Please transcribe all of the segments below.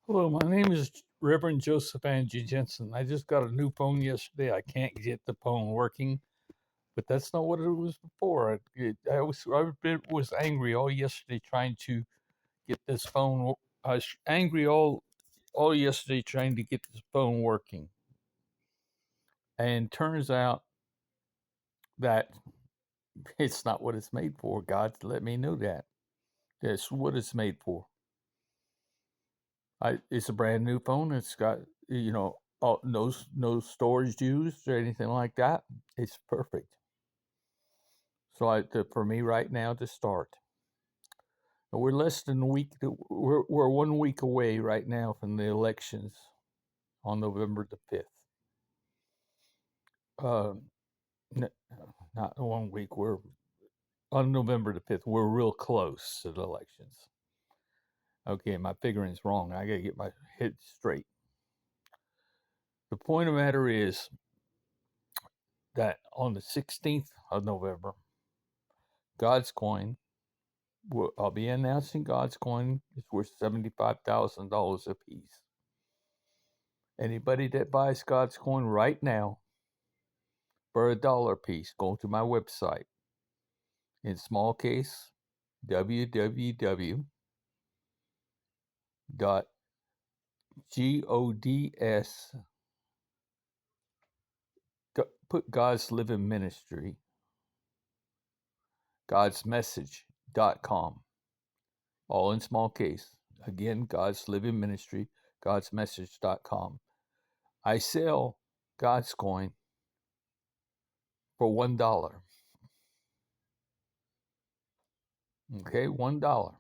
Hello, my name is Reverend Joseph Angie Jensen. I just got a new phone yesterday. I can't get the phone working, but that's not what it was before. I was angry all yesterday trying to get this phone. I was angry all yesterday trying to get this phone working, and turns out that it's not what it's made for. God let me know that. That's what it's made for. It's a brand new phone. It's got no storage used or anything like that. It's perfect. So for me right now to start, we're less than a week. We're 1 week away right now from the elections on November the 5th. Uh, n- Not 1 week. We're on November the 5th. We're real close to the elections. Okay, my figuring's wrong. I gotta get my head straight. The point of the matter is that on the 16th of November, God's Coin, I'll be announcing God's Coin is worth $75,000 a piece. Anybody that buys God's Coin right now for $1 piece, go to my website. In small case, www.gods, put God's Living Ministry, godsmessage.com, all in small case. Again, God's Living Ministry, godsmessage.com. I sell God's Coin for $1. Okay, $1.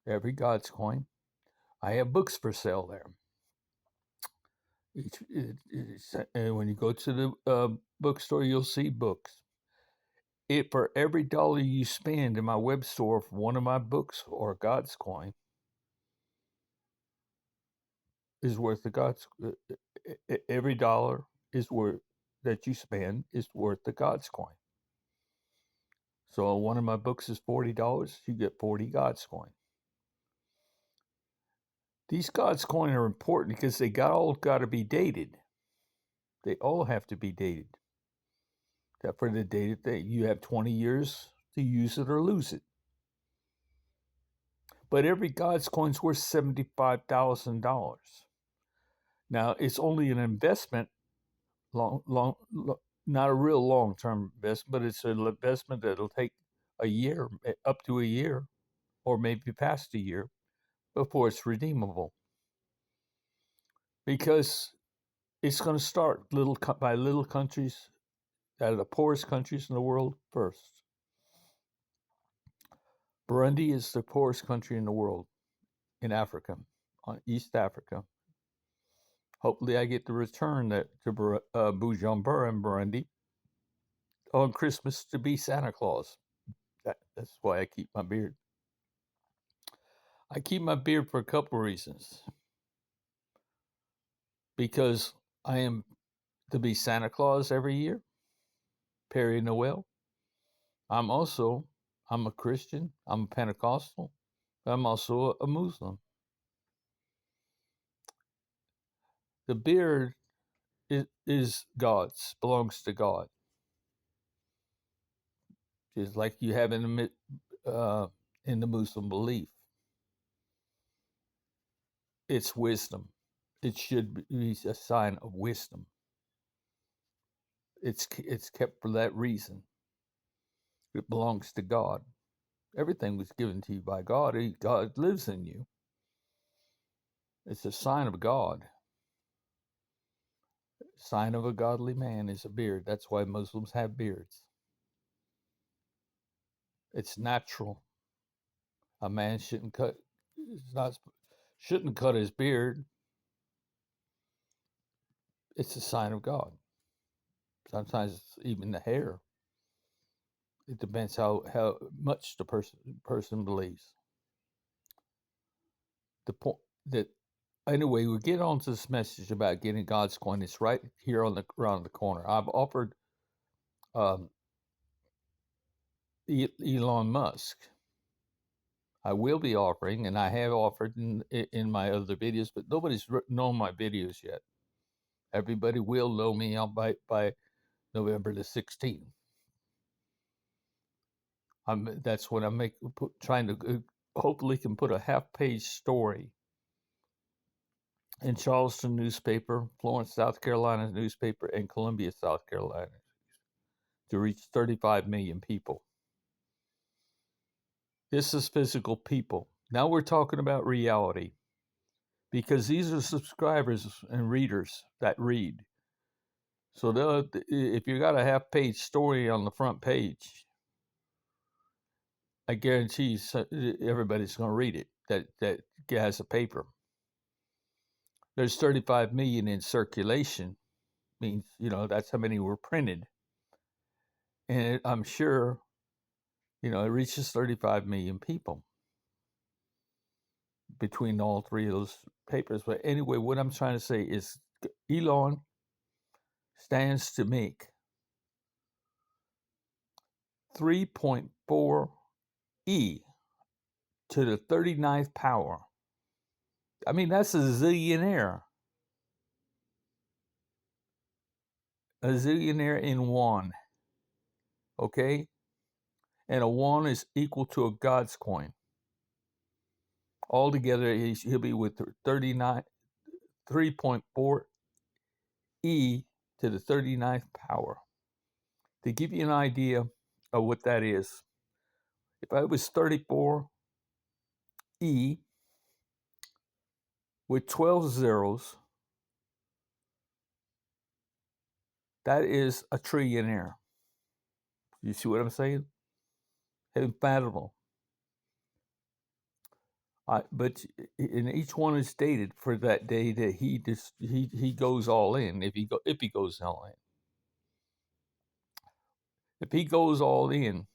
Every God's Coin. I have books for sale there. And when you go to the bookstore, you'll see books. For every dollar you spend in my web store for one of my books or God's Coin is worth the God's. Every dollar is worth that you spend is worth the God's Coin. So one of my books is $40. You get 40 God's Coin. These God's Coin are important because they all got to be dated. They all have to be dated. That for the date that you have 20 years to use it or lose it. But every God's Coin's worth $75,000. Now it's only an investment, not a real long-term investment, but it's an investment that'll take a year, up to a year, or maybe past a year before it's redeemable. Because it's going to start by little countries, out of the poorest countries in the world first. Burundi is the poorest country in the world, in Africa, on East Africa. Hopefully, I get to return to Bujumbura in Burundi on Christmas to be Santa Claus. That's why I keep my beard. I keep my beard for a couple of reasons. Because I am to be Santa Claus every year, Perry Noel. I'm a Christian, I'm a Pentecostal, I'm also a Muslim. The beard is God's, belongs to God. Just like you have in the Muslim belief. It's wisdom. It should be a sign of wisdom. It's kept for that reason. It belongs to God. Everything was given to you by God. God lives in you. It's a sign of God. Sign of a godly man is a beard. That's why Muslims have beards. It's natural. A man shouldn't cut his beard. It's a sign of God. Sometimes it's even the hair. It depends how much the person believes. The point that anyway, we get on to this message about getting God's coin. It's right here around the corner. I've offered um, Elon Musk I will be offering, and I have offered in my other videos, but nobody's known my videos yet. Everybody will know me out by November the 16th. That's when I'm trying to hopefully can put a half-page story in Charleston newspaper, Florence, South Carolina newspaper, and Columbia, South Carolina, to reach 35 million people. This is physical people. Now we're talking about reality, because these are subscribers and readers that read. So if you got a half-page story on the front page, I guarantee everybody's going to read it that has a paper. There's 35 million in circulation, means that's how many were printed, and I'm sure it reaches 35 million people between all three of those papers. But anyway, what I'm trying to say is Elon stands to make 3.4 e to the 39th power. I mean, that's a zillionaire. A zillionaire in one. Okay? And a one is equal to a God's coin. Altogether, he'll be with 3.4 e to the 39th power. To give you an idea of what that is, if I was 34 e with 12 zeros, that is a trillionaire. You see what I'm saying? Unfathomable. But and each one is dated for that day that he goes all in. If he goes all in, if he goes all in,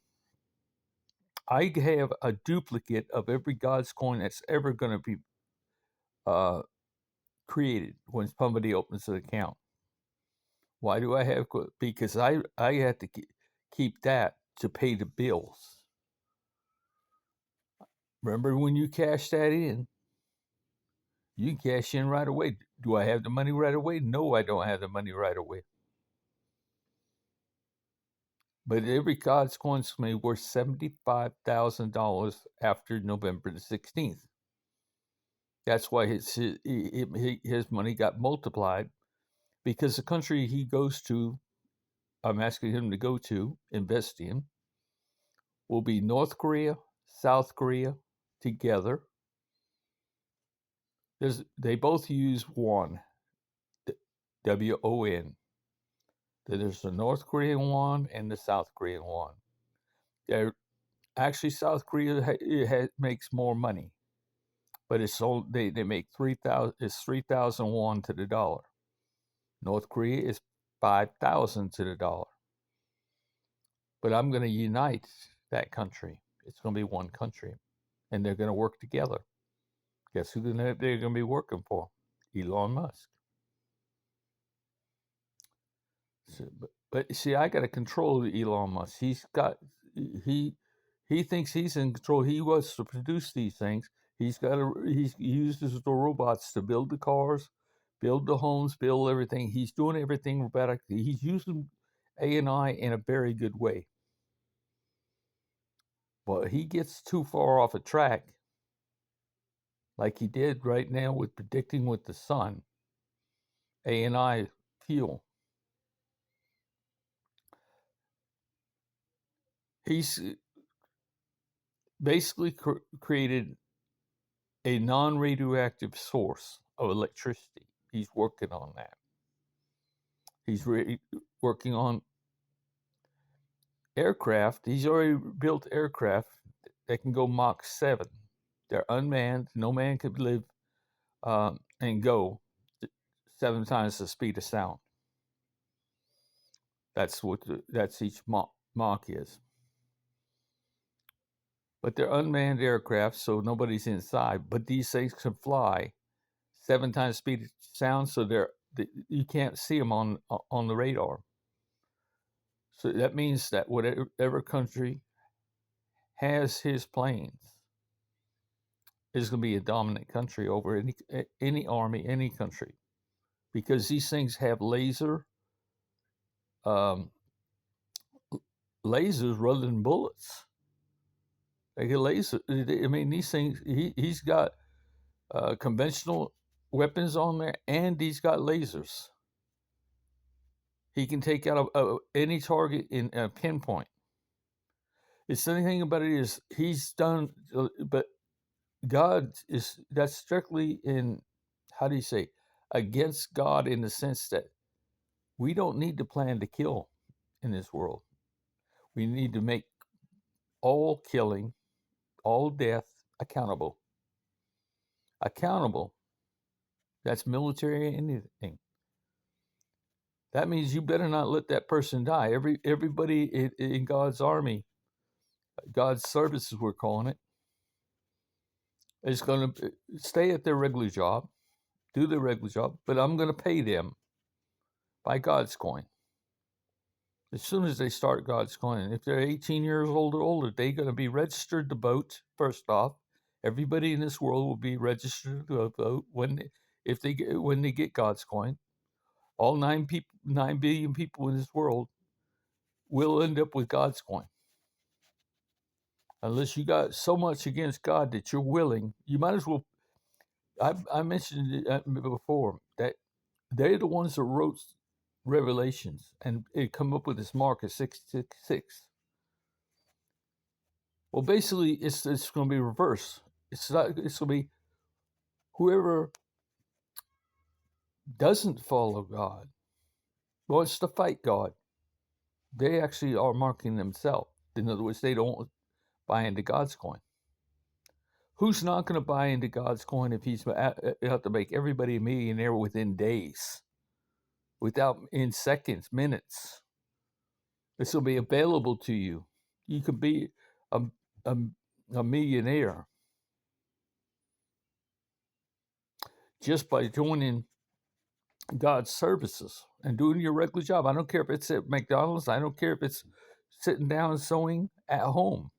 I have a duplicate of every God's coin that's ever going to be created when somebody opens an account. Why do I have? Because I have to keep that to pay the bills. Remember when you cash that in? You can cash in right away. Do I have the money right away? No, I don't have the money right away. But every God's coin is going to be worth $75,000 after November the 16th. That's why his money got multiplied, because the country he goes to, I'm asking him to go to, invest in, will be North Korea, South Korea together. They both use won, WON. There's the North Korean won and the South Korean won. Actually, South Korea makes more money, but it's sold. They make 3,000. It's 3,000 won to the dollar. North Korea is 5,000 to the dollar. But I'm going to unite that country. It's going to be one country, and they're going to work together. Guess who they're going to be working for? Elon Musk. So, but see, I got to control Elon Musk. He thinks he's in control. He wants to produce these things. He uses the robots to build the cars, build the homes, build everything. He's doing everything robotically. He's using AI in a very good way. But he gets too far off a track, like he did right now with predicting with the sun, AI fuel. He's basically created a non-radioactive source of electricity. He's working on that. He's working on aircraft. He's already built aircraft that can go Mach 7. They're unmanned. No man could live and go 7 times the speed of sound. That's each Mach is. But they're unmanned aircraft, so nobody's inside. But these things can fly 7 times the speed of sound, so you can't see them on the radar. So that means that whatever country has his planes, is going to be a dominant country over any army, any country, because these things have um, lasers rather than bullets. They get laser. I mean, these things. He's got conventional weapons on there, and he's got lasers. He can take out any target in a pinpoint. It's the thing about it is he's done, but God is that's strictly in, how do you say, against God, in the sense that we don't need to plan to kill in this world. We need to make all killing, all death accountable. Accountable. That's military, anything. That means you better not let that person die. Everybody in God's army, God's services, we're calling it, is going to stay at their regular job, do their regular job, but I'm going to pay them by God's coin. As soon as they start God's coin, if they're 18 years old or older, they're going to be registered to vote. First off, everybody in this world will be registered to vote when they get God's coin. All 9 billion people in this world will end up with God's coin. Unless you got so much against God that you're willing, you might as well. I mentioned it before that they're the ones that wrote Revelations, and it come up with this mark of 666. Well, basically, it's going to be reverse. It's going to be whoever doesn't follow God, wants to fight God. They actually are marking themselves. In other words, they don't buy into God's coin. Who's not going to buy into God's coin if he's out to make everybody a millionaire within days, in seconds, minutes? This will be available to you. You could be a, a, a millionaire just by joining God's services and doing your regular job. I don't care if it's at McDonald's. I don't care if it's sitting down and sewing at home.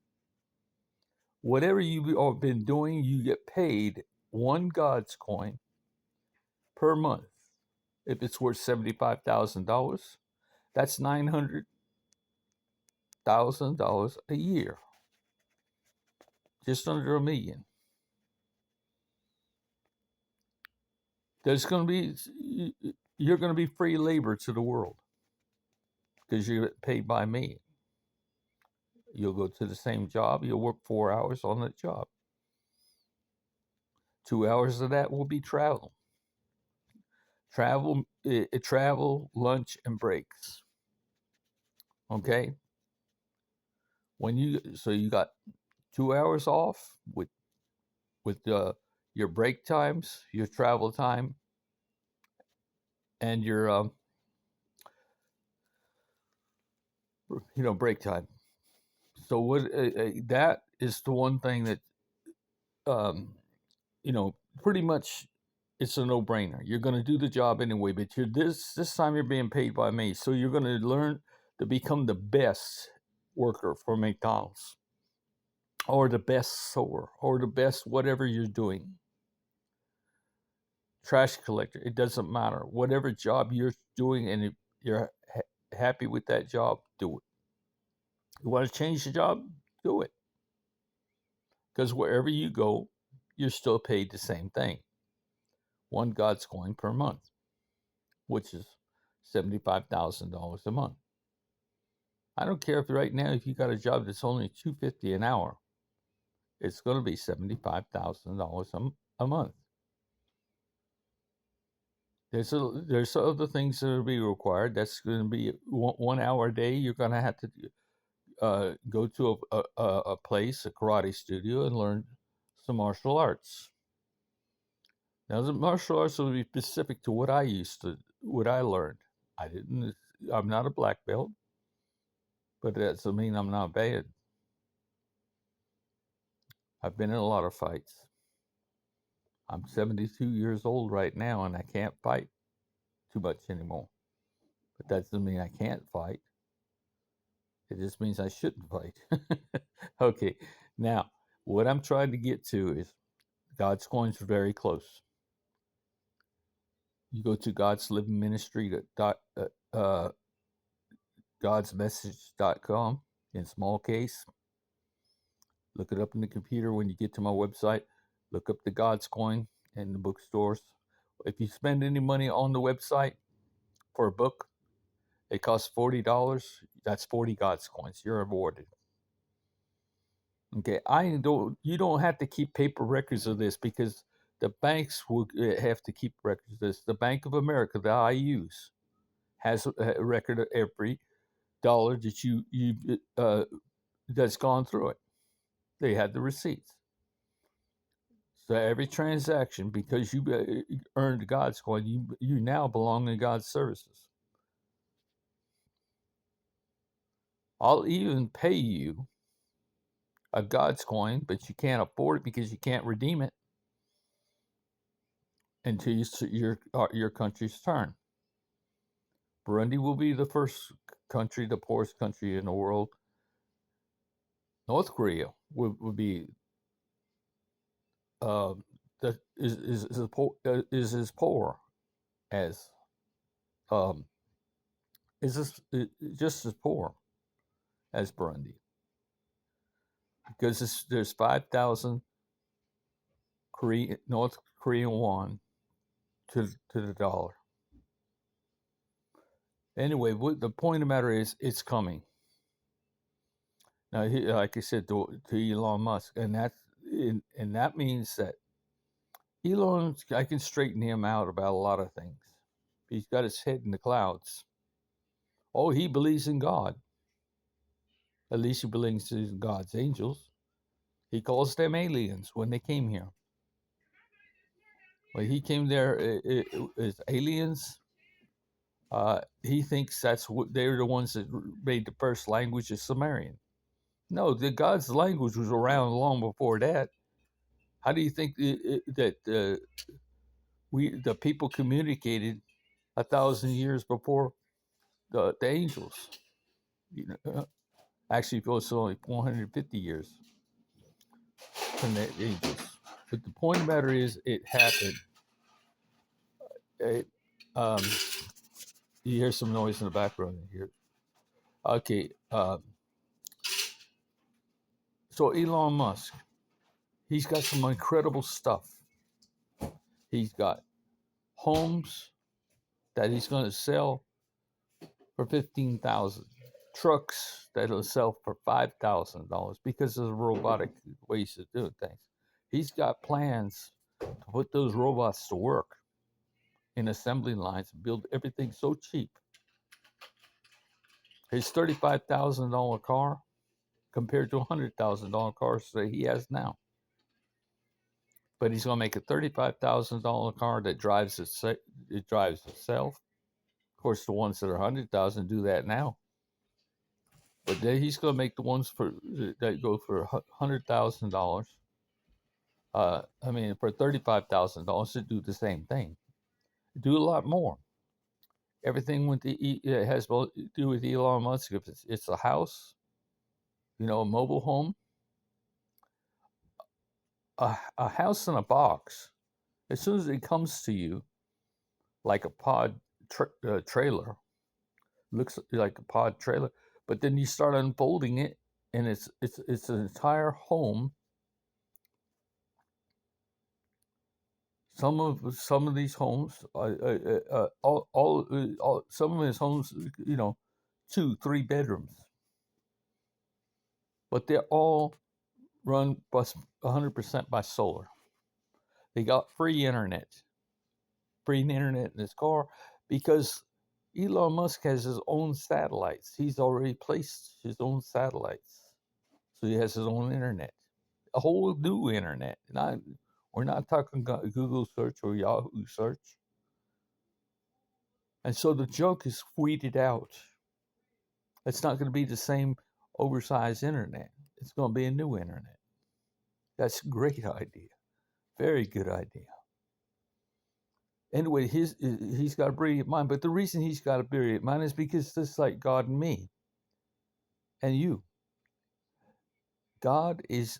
Whatever you have been doing, you get paid one God's coin per month. If it's worth $75,000, that's $900,000 a year, just under $1 million. You're going to be free labor to the world because you're paid by me. You'll go to the same job. You'll work 4 hours on that job. 2 hours of that will be travel. Travel, lunch, and breaks. Okay. So you got 2 hours off with your break times, your travel time, and your break time. So that is the one thing that pretty much it's a no-brainer. You're going to do the job anyway, but this time you're being paid by me, so you're going to learn to become the best worker for McDonald's, or the best sewer, or the best whatever you're doing. Trash collector, it doesn't matter. Whatever job you're doing, and if you're happy with that job, do it. You want to change the job, do it. Because wherever you go, you're still paid the same thing. One God's coin per month, which is $75,000 a month. I don't care if right now, if you got a job that's only $250 an hour, it's going to be $75,000 a month. There's other things that will be required. That's going to be 1 hour a day. You're going to have to go to a place, a karate studio, and learn some martial arts. Now, the martial arts will be specific to what I learned. I'm not a black belt, but that doesn't mean I'm not bad. I've been in a lot of fights. I'm 72 years old right now, and I can't fight too much anymore. But that doesn't mean I can't fight. It just means I shouldn't fight. Okay, now, what I'm trying to get to is God's Coins are very close. You go to God's Living Ministry godsmessage.com in small case. Look it up in the computer when you get to my website. Look up the God's Coin in the bookstores. If you spend any money on the website for a book, it costs $40. That's 40 God's Coins. You're awarded. Okay, you don't have to keep paper records of this because the banks will have to keep records of this. The Bank of America that I use has a record of every dollar that you that's gone through it. They had the receipts. So every transaction, because you earned God's Coin, you now belong in God's services. I'll even pay you a God's Coin, but you can't afford it because you can't redeem it until your country's turn. Burundi will be the first country, the poorest country in the world. North Korea would be is as poor as just as poor as Burundi, because there's 5,000 North Korean won to the dollar. Anyway, the point of the matter is, it's coming. Now, like I said, to Elon Musk, and that means that Elon, I can straighten him out about a lot of things. He's got his head in the clouds. Oh, he believes in God. At least he believes in God's angels. He calls them aliens when they came here. When he came there as aliens, he thinks they're the ones that made the first language of Sumerian. No, God's language was around long before that. How do you think that the people communicated 1,000 years before the angels? Actually, it was only 450 years from the angels. But the point of the matter is, it happened. You hear some noise in the background here. Okay. So Elon Musk, he's got some incredible stuff. He's got homes that he's going to sell for $15,000, trucks that'll sell for $5,000 because of the robotic ways of doing things. He's got plans to put those robots to work in assembly lines and build everything so cheap. His $35,000 car compared to $100,000 cars that he has now. But he's going to make a $35,000 car that drives itself. Of course, the ones that are $100,000 do that now. But then he's going to make the ones that go for $100,000. For $35,000 to do the same thing. Do a lot more. Everything has to do with Elon Musk. If it's a house, a mobile home, a house in a box. As soon as it comes to you, like a pod trailer, looks like a pod trailer, but then you start unfolding it, and it's an entire home. Some of these homes, some of his homes, 2-3 bedrooms, but they're all run 100% by solar. They got free internet in his car because Elon Musk has his own satellites. He's already placed his own satellites, so he has his own internet, a whole new internet. We're not talking Google search or Yahoo search. And so the junk is weeded out. It's not going to be the same oversized internet. It's going to be a new internet. That's a great idea. Very good idea. Anyway, he's got a brilliant mind. But the reason he's got a brilliant mind is because just like God and me and you, God is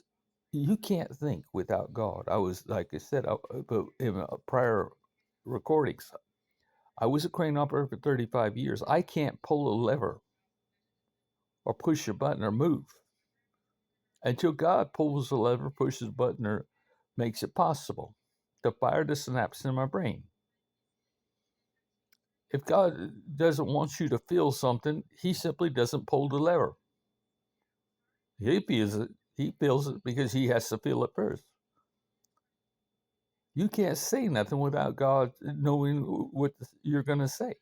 You can't think without God. I was, like I said, but in prior recordings, I was a crane operator for 35 years. I can't pull a lever or push a button or move until God pulls the lever, pushes a button, or makes it possible to fire the synapse in my brain. If God doesn't want you to feel something, he simply doesn't pull the lever. He feels it. He feels it because he has to feel it first. You can't say nothing without God knowing what you're going to say.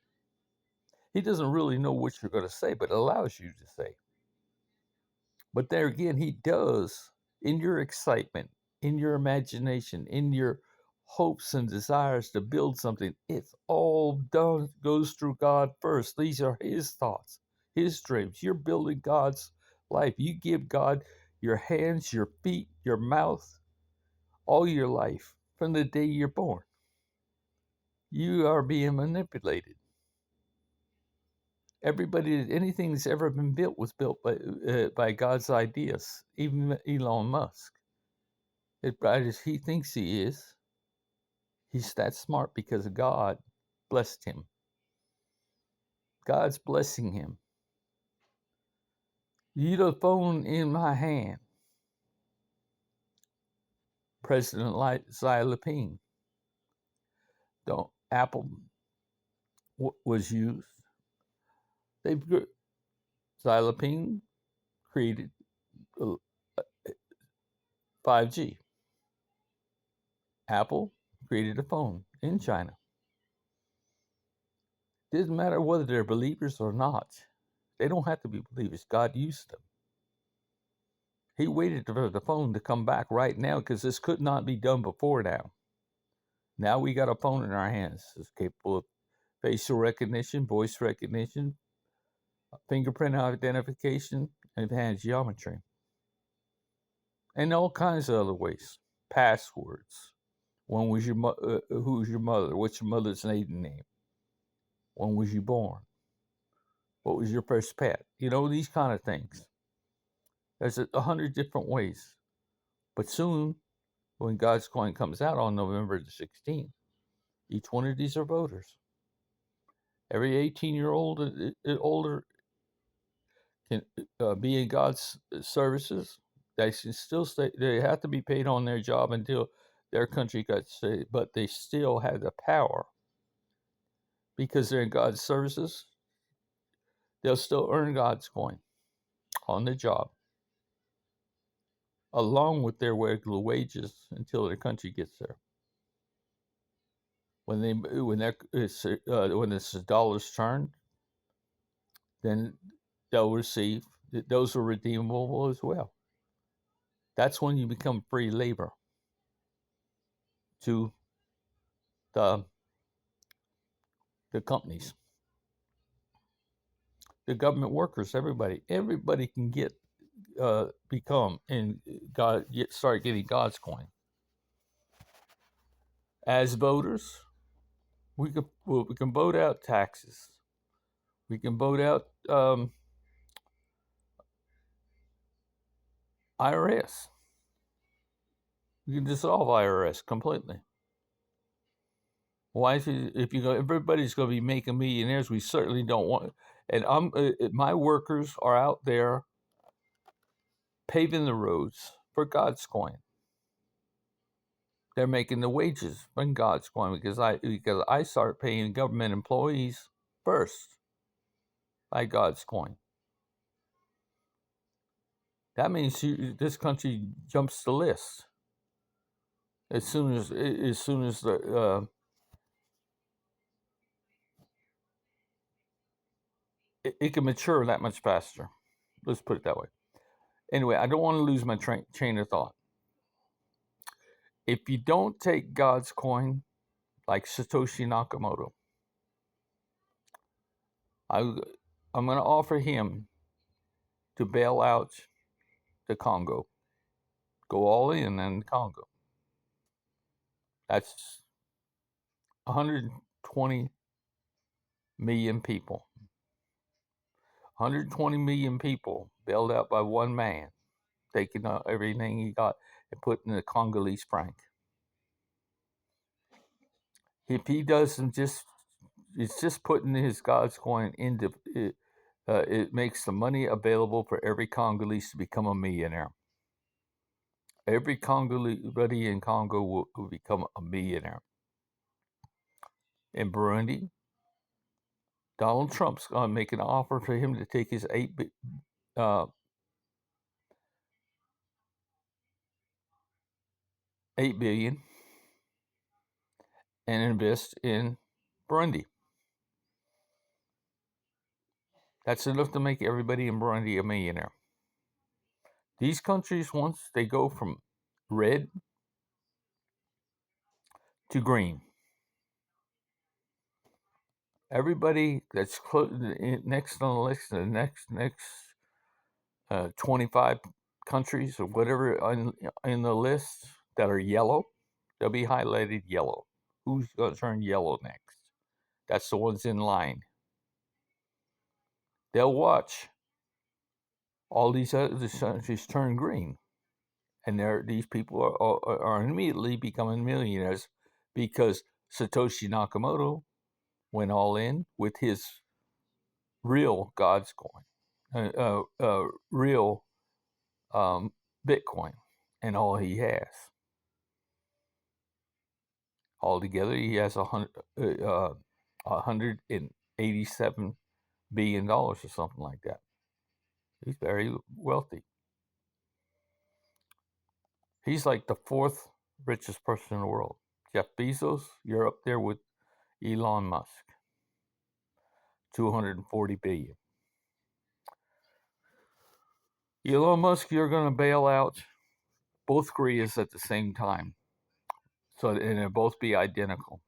He doesn't really know what you're going to say, but allows you to say. But there again, he does in your excitement, in your imagination, in your hopes and desires to build something. It's all done, goes through God first. These are his thoughts, his dreams. You're building God's life. You give God your hands, your feet, your mouth, all your life from the day you're born. You are being manipulated. Everybody, anything that's ever been built was built by God's ideas, even Elon Musk. As bright as he thinks he is, he's that smart because God blessed him. God's blessing him. You the phone in my hand. President Xi Jinping. Don't Apple was used. Xi Jinping created 5G. Apple created a phone in China. Doesn't matter whether they're believers or not. They don't have to be believers. God used them. He waited for the phone to come back right now because this could not be done before now. Now we got a phone in our hands. It's capable of facial recognition, voice recognition, fingerprint identification, and advanced geometry. And all kinds of other ways. Passwords. When was your who's your mother? What's your mother's maiden name? When was you born? What was your first pet? You know, these kind of things. There's 100 different ways. But soon, when God's Coin comes out on November the 16th, each one of these are voters. Every 18-year-old older can be in God's services. They can still stay. They have to be paid on their job until their country got saved, but they still have the power because they're in God's services. They'll still earn God's coin on the job, along with their regular wages until their country gets there. When the dollars turn, then they'll receive. Those are redeemable as well. That's when you become free labor to the companies, the government workers, everybody can become and start getting God's coin. As voters, we can vote out taxes. We can vote out IRS. We can dissolve IRS completely. Why is it, if you go, everybody's going to be making millionaires? We certainly don't want. And my workers are out there paving the roads for God's coin. They're making the wages from God's coin because I start paying government employees first by God's coin. That means this country jumps the list as soon as the it can mature that much faster. Let's put it that way. Anyway, I don't want to lose my chain of thought. If you don't take God's coin, like Satoshi Nakamoto, I'm going to offer him to bail out the Congo. Go all in the Congo. That's 120 million people. 120 million people bailed out by one man, taking out everything he got. and put in the Congolese franc. If he doesn't it's just putting his God's coin into it. It makes the money available for every Congolese to become a millionaire. Every Congolese in Congo will become a millionaire. In Burundi, Donald Trump's going to make an offer for him to take his $8 billion and invest in Burundi. That's enough to make everybody in Burundi a millionaire. These countries, once they go from red to green, everybody that's next on the list, the next 25 countries or whatever in the list that are yellow, they'll be highlighted yellow. Who's going to turn yellow next? That's the ones in line. They'll watch all these other countries turn green, and these people are immediately becoming millionaires because Satoshi Nakamoto went all in with his real God's coin, real Bitcoin, and all he has. Altogether, he has $187 billion or something like that. He's very wealthy. He's like the fourth richest person in the world. Jeff Bezos, you're up there with Elon Musk, 240 billion. Elon Musk, you're going to bail out both Koreas at the same time, and they'll both be identical.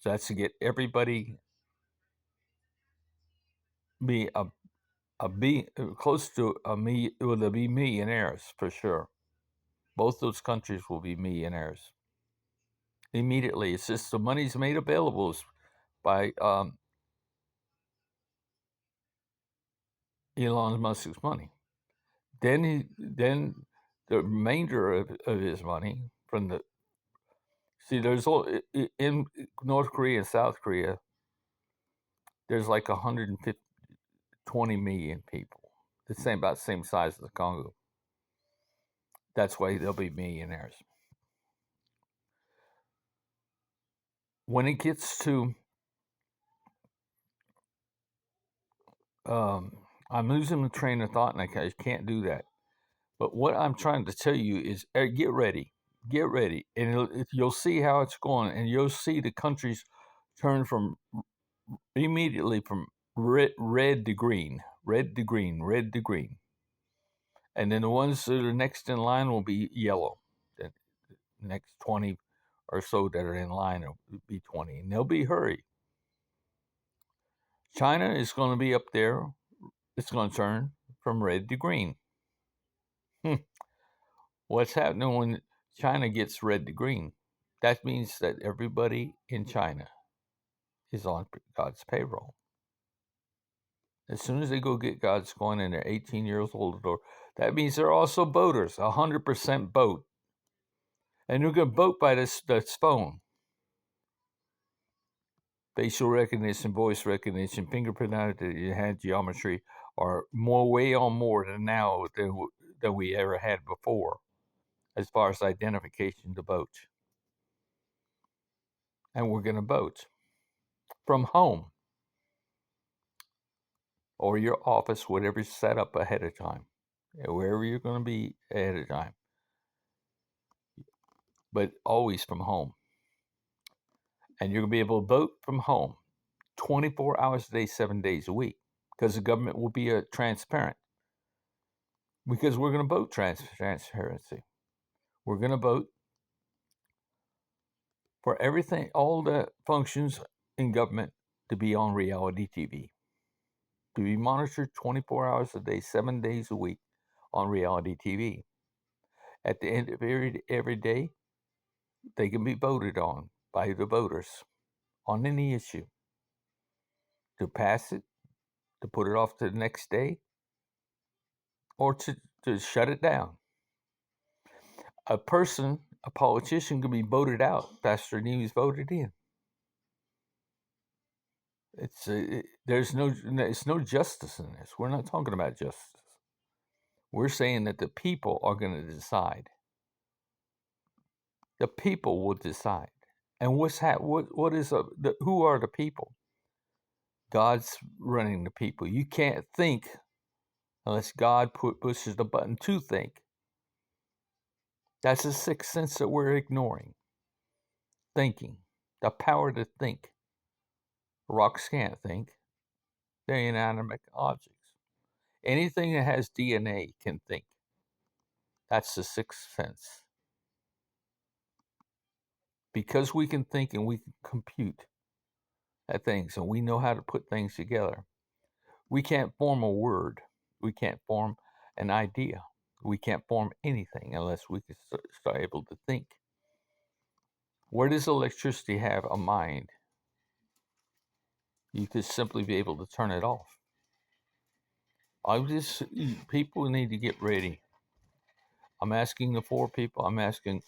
So that's to get everybody be close to will there be millionaires for sure. Both those countries will be millionaires immediately. It's just the money's made available by Elon Musk's money. Then the remainder of his money from there's in North Korea and South Korea, there's like 120 million people. About the same size as the Congo. That's why they'll be millionaires. When it gets to, I'm losing the train of thought, and I can't do that. But what I'm trying to tell you is, get ready, and you'll see how it's going, and you'll see the countries turn from immediately from red to green, red to green, red to green, and then the ones that are next in line will be yellow. The next 20 or so that are in line will be 20, and they'll be hurry. China is going to be up there. It's going to turn from red to green. What's happening when China gets red to green? That means that everybody in China is on God's payroll. As soon as they go get God's coin and they're 18 years old, that means they're also boaters, 100% boat. And they're going to boat by this phone. Facial recognition, voice recognition, fingerprint identity, hand geometry are way on more than now than we ever had before as far as identification to boat. And we're going to boat from home or your office, whatever's set up ahead of time, wherever you're going to be ahead of time, but always from home. And you're going to be able to vote from home 24 hours a day, 7 days a week, because the government will be transparent. Because we're going to vote transparency. We're going to vote for everything, all the functions in government to be on reality TV, to be monitored 24 hours a day, 7 days a week on reality TV. At the end of every day, they can be voted on by the voters on any issue, to pass it, to put it off to the next day, or to shut it down. a politician can be voted out faster than he was voted in. It's no justice in this. We're not talking about justice. We're saying that the people are going to decide. The people will decide. And who are the people? God's running the people. You can't think unless God pushes the button to think. That's the sixth sense that we're ignoring. Thinking. The power to think. Rocks can't think. They're inanimate objects. Anything that has DNA can think. That's the sixth sense. Because we can think and we can compute at things and we know how to put things together, we can't form a word. We can't form an idea. We can't form anything unless we can start able to think. Where does electricity have a mind? You could simply be able to turn it off. People need to get ready. I'm asking the four people. I'm asking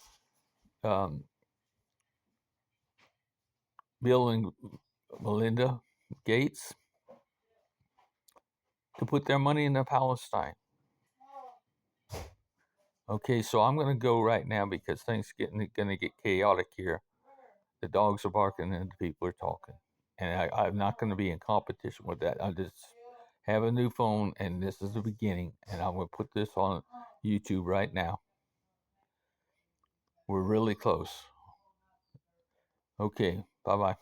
Bill and Melinda Gates to put their money into Palestine. Okay, so I'm going to go right now because things going to get chaotic here. The dogs are barking and the people are talking. And I'm not going to be in competition with that. I just have a new phone and this is the beginning. And I'm going to put this on YouTube right now. We're really close. Okay, bye-bye.